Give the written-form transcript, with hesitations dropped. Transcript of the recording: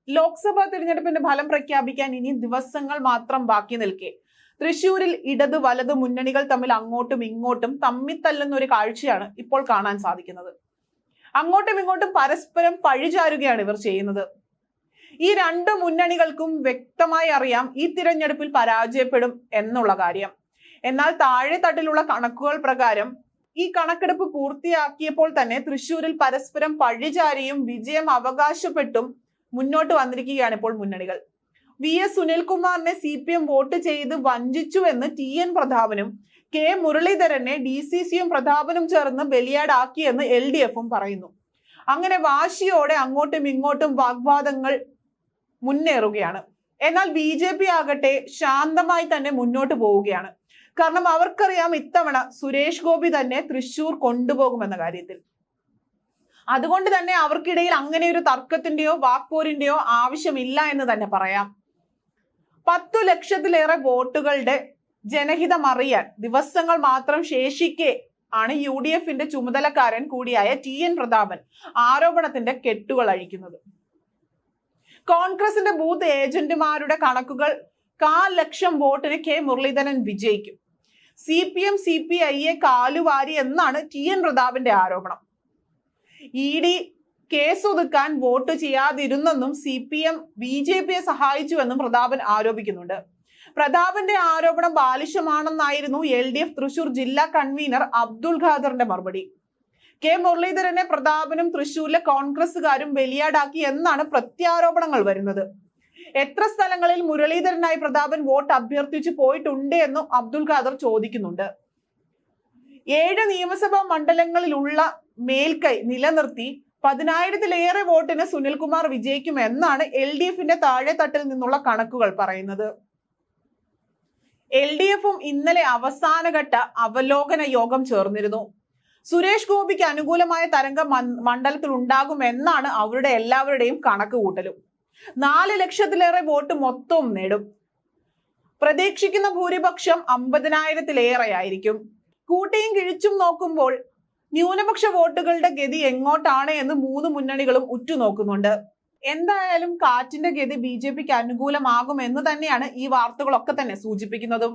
ലോക്സഭാ തിരഞ്ഞെടുപ്പിന്റെ ഫലം പ്രഖ്യാപിക്കാൻ ഇനി ദിവസങ്ങൾ മാത്രം ബാക്കി നിൽക്കെ തൃശൂരിൽ ഇടത് വലത് മുന്നണികൾ തമ്മിൽ അങ്ങോട്ടും ഇങ്ങോട്ടും തമ്മിത്തല്ലുന്ന ഒരു കാഴ്ചയാണ് ഇപ്പോൾ കാണാൻ സാധിക്കുന്നത്. അങ്ങോട്ടും ഇങ്ങോട്ടും പരസ്പരം പഴിചാരുകയാണ് ഇവർ ചെയ്യുന്നത്. ഈ രണ്ട് മുന്നണികൾക്കും വ്യക്തമായി അറിയാം ഈ തിരഞ്ഞെടുപ്പിൽ പരാജയപ്പെടും എന്നുള്ള കാര്യം. എന്നാൽ താഴെ തട്ടിലുള്ള കണക്കുകൾ പ്രകാരം ഈ കണക്കെടുപ്പ് പൂർത്തിയാക്കിയപ്പോൾ തന്നെ തൃശൂരിൽ പരസ്പരം പഴിചാരിയും വിജയം അവകാശപ്പെട്ടും മുന്നോട്ട് വന്നിരിക്കുകയാണ് ഇപ്പോൾ മുന്നണികൾ. VS സുനിൽകുമാറിനെ CPM വോട്ട് ചെയ്ത് വഞ്ചിച്ചുവെന്ന് TN പ്രതാപനും K മുരളീധരനെ DCCയും പ്രതാപനും ചേർന്ന് ബലിയാടാക്കിയെന്ന് LDFും പറയുന്നു. അങ്ങനെ വാശിയോടെ അങ്ങോട്ടും ഇങ്ങോട്ടും വാഗ്വാദങ്ങൾ മുന്നേറുകയാണ്. എന്നാൽ BJP ആകട്ടെ ശാന്തമായി തന്നെ മുന്നോട്ട് പോവുകയാണ്. കാരണം അവർക്കറിയാം ഇത്തവണ സുരേഷ് ഗോപി തന്നെ തൃശൂർ കൊണ്ടുപോകുമെന്ന കാര്യത്തിൽ. അതുകൊണ്ട് തന്നെ അവർക്കിടയിൽ അങ്ങനെ ഒരു തർക്കത്തിന്റെയോ വാക്പോരിന്റെയോ ആവശ്യമില്ല എന്ന് തന്നെ പറയാം. 10 ലക്ഷത്തിലേറെ വോട്ടുകളുടെ ജനഹിതം അറിയാൻ ദിവസങ്ങൾ മാത്രം ശേഷിക്കെ ആണ് UDFന്റെ ചുമതലക്കാരൻ കൂടിയായ TN പ്രതാപൻ ആരോപണത്തിന്റെ കെട്ടുകൾ അഴിക്കുന്നത്. കോൺഗ്രസിന്റെ ബൂത്ത് ഏജന്റുമാരുടെ കണക്കുകൾ 1/4 ലക്ഷം വോട്ടിന് K മുരളീധരൻ വിജയിക്കും. CPM CPIയെ കാലുവാരി എന്നാണ് TN പ്രതാപന്റെ ആരോപണം. ED കേസ് ഒതുക്കാൻ വോട്ട് ചെയ്യാതിരുന്നെന്നും CPM BJPയെ സഹായിച്ചുവെന്നും പ്രതാപൻ ആരോപിക്കുന്നുണ്ട്. പ്രതാപന്റെ ആരോപണം ബാലിശമാണെന്നായിരുന്നു LDF തൃശൂർ ജില്ലാ കൺവീനർ അബ്ദുൽ ഖാദറിന്റെ മറുപടി. K മുരളീധരനെ പ്രതാപനും തൃശൂരിലെ കോൺഗ്രസുകാരും ബലിയാടാക്കി എന്നാണ് പ്രത്യാരോപണങ്ങൾ വരുന്നത്. എത്ര സ്ഥലങ്ങളിൽ മുരളീധരനായി പ്രതാപൻ വോട്ട് അഭ്യർത്ഥിച്ചു പോയിട്ടുണ്ട് എന്നും അബ്ദുൽ ഖാദർ ചോദിക്കുന്നുണ്ട്. 7 നിയമസഭാ മണ്ഡലങ്ങളിലുള്ള മേൽക്കൈ നിലനിർത്തി 10,000-ലേറെ വോട്ടിന് സുനിൽകുമാർ വിജയിക്കുമെന്നാണ് LDFന്റെ താഴെ തട്ടിൽ നിന്നുള്ള കണക്കുകൾ പറയുന്നത്. LDFും ഇന്നലെ അവസാനഘട്ട അവലോകന യോഗം ചേർന്നിരുന്നു. സുരേഷ് ഗോപിക്ക് അനുകൂലമായ തരംഗം മണ്ഡലത്തിൽ ഉണ്ടാകുമെന്നാണ് അവരുടെ എല്ലാവരുടെയും കണക്ക് കൂട്ടലും. 4 ലക്ഷത്തിലേറെ വോട്ട് മൊത്തവും നേടും. പ്രതീക്ഷിക്കുന്ന ഭൂരിപക്ഷം 50,000-ലേറെ ആയിരിക്കും. കൂട്ടിയും കിഴിച്ചും നോക്കുമ്പോൾ ന്യൂനപക്ഷ വോട്ടുകളുടെ ഗതി എങ്ങോട്ടാണ് എന്ന് 3 മുന്നണികളും ഉറ്റുനോക്കുന്നുണ്ട്. എന്തായാലും കാറ്റിന്റെ ഗതി BJPക്ക് അനുകൂലമാകുമെന്ന് തന്നെയാണ് ഈ വാർത്തകളൊക്കെ തന്നെ സൂചിപ്പിക്കുന്നതും.